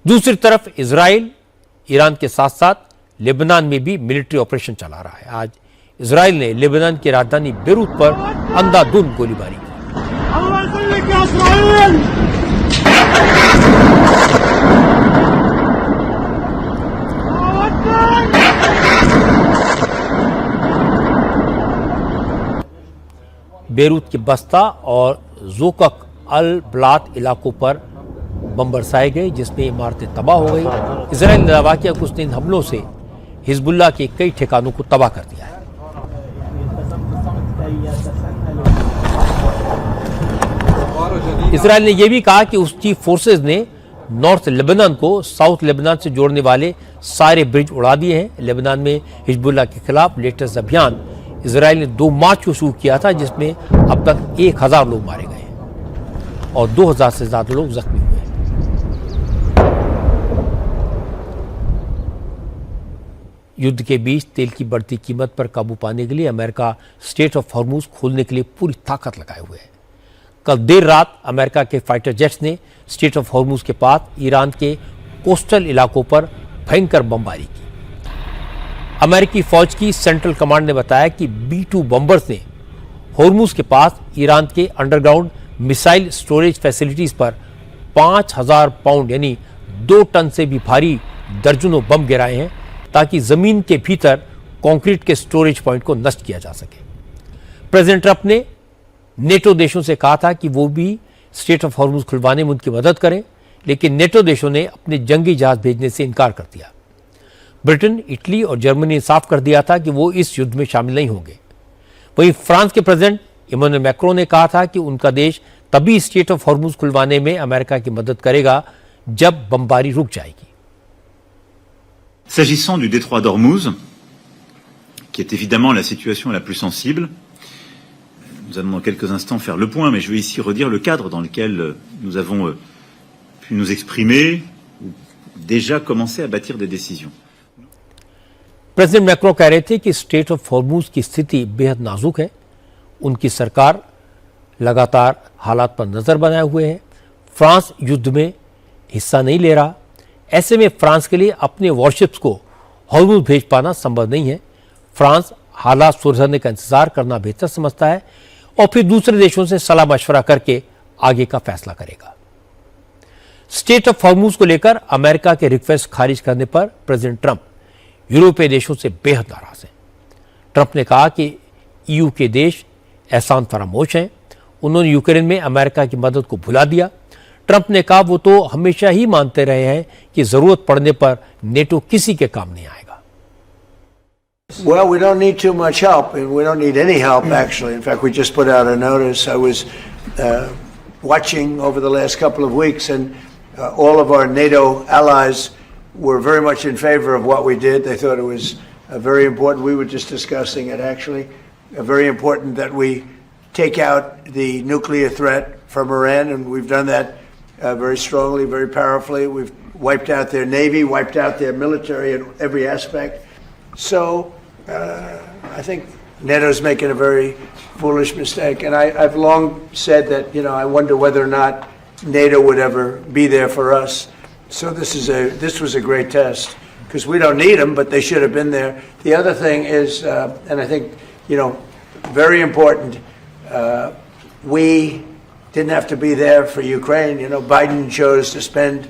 दूसरी तरफ Israel Iran के साथ साथ लेबनान में भी मिलिट्री ऑपरेशन चला रहा है। आज इजराइल ने लेबनान की राजधानी बेरूत पर अंधाधुंध गोलीबारी की। बेरूत के बस्ता और जोकक अल ब्लात इलाकों पर बम बरसाए गए, जिसमें इमारतें तबाह हो गई। इजराइल ने दावा किया कि उसने इन हमलों से हिजबुल्लाह के कई ठिकानों को तबाह कर दिया है। इजराइल ने यह भी कहा कि उसकी फोर्सेज ने नॉर्थ लेबनान को साउथ लेबनान से जोड़ने वाले सारे ब्रिज उड़ा दिए हैं। लेबनान में हिजबुल्लाह के खिलाफ लेटेस्ट अभियान इजराइल ने 2 मार्च को शुरू किया था, जिसमें अब तक 1000 लोग मारे गए और 2000 से ज्यादा लोग जख्मी हुए। युद्ध के बीच तेल की बढ़ती कीमत पर काबू पाने के लिए अमेरिका स्ट्रेट ऑफ हॉर्मुज खोलने के लिए पूरी ताकत लगाए हुए है। कल देर रात अमेरिका के फाइटर जेट्स ने स्ट्रेट ऑफ हॉर्मुज के पास ईरान के कोस्टल इलाकों पर भयंकर बमबारी की। अमेरिकी फौज की सेंट्रल कमांड ने बताया कि B-2 बम्बर्स ने हॉर्मुज के पास ईरान के अंडरग्राउंड मिसाइल स्टोरेज फैसिलिटीज पर 5000 पाउंड यानी 2 टन से भी भारी दर्जनों बम गिराए हैं, ताकि जमीन के भीतर कंक्रीट के स्टोरेज पॉइंट को नष्ट किया जा सके। प्रेसिडेंट ट्रंप ने नेटो देशों से कहा था कि वो भी स्ट्रेट ऑफ हॉर्मुज खुलवाने में उनकी मदद करें, लेकिन नेटो देशों ने अपने जंगी जहाज भेजने से इनकार कर दिया। ब्रिटेन, इटली और जर्मनी ने साफ कर दिया था कि वो इस युद्ध में शामिल नहीं होंगे। वहीं फ्रांस के प्रेसिडेंट इमैनुअल मैक्रों ने कहा था कि उनका देश तभी स्ट्रेट ऑफ हॉर्मुज खुलवाने में अमेरिका की मदद करेगा जब बमबारी रुक जाएगी। S'agissant du détroit d'Ormuz, qui est évidemment la situation la plus sensible, nous allons dans quelques instants faire le point, mais je vais ici redire le cadre dans lequel nous avons pu nous exprimer ou déjà commencer à bâtir des décisions. President macro कह रहे थे कि straight of Hormuz की स्थिति बेहद नाजुक है। उनकी सरकार लगातार हालात पर नजर बनाए हुए है। फ्रांस युद्ध में हिस्सा नहीं ले रहा। ऐसे में फ्रांस के लिए अपने वॉरशिप्स को हॉर्मुज भेज पाना संभव नहीं है। फ्रांस हालात सुलझने का इंतजार करना बेहतर समझता है और फिर दूसरे देशों से सलाह मशवरा करके आगे का फैसला करेगा। स्ट्रेट ऑफ हॉर्मुज को लेकर अमेरिका के रिक्वेस्ट खारिज करने पर प्रेसिडेंट ट्रंप यूरोपीय देशों से बेहद नाराज हैं। ट्रंप ने कहा कि EU के देश एहसान फरामोश हैं। उन्होंने यूक्रेन में अमेरिका की मदद को भुला दिया। ट्रंप ने कहा वो तो हमेशा ही मानते रहे हैं कि जरूरत पड़ने पर नेटो किसी के काम नहीं आएगा। Well, we don't need too much help, and we don't need any help, actually. In fact, we just put out a notice. I was watching over the last couple of weeks, and all of our NATO allies were very much in favor of what we did. They thought it was very important. We were just discussing it, actually. Very important that we take out the nuclear threat from Iran, and we've done that very strongly, very powerfully. We've wiped out their navy, wiped out their military in every aspect. So I think NATO's making a very foolish mistake, and I've long said that, I wonder whether or not NATO would ever be there for us. So this was a great test, because we don't need them, but they should have been there. The other thing is, and I think, very important, we didn't have to be there for Ukraine. Biden chose to spend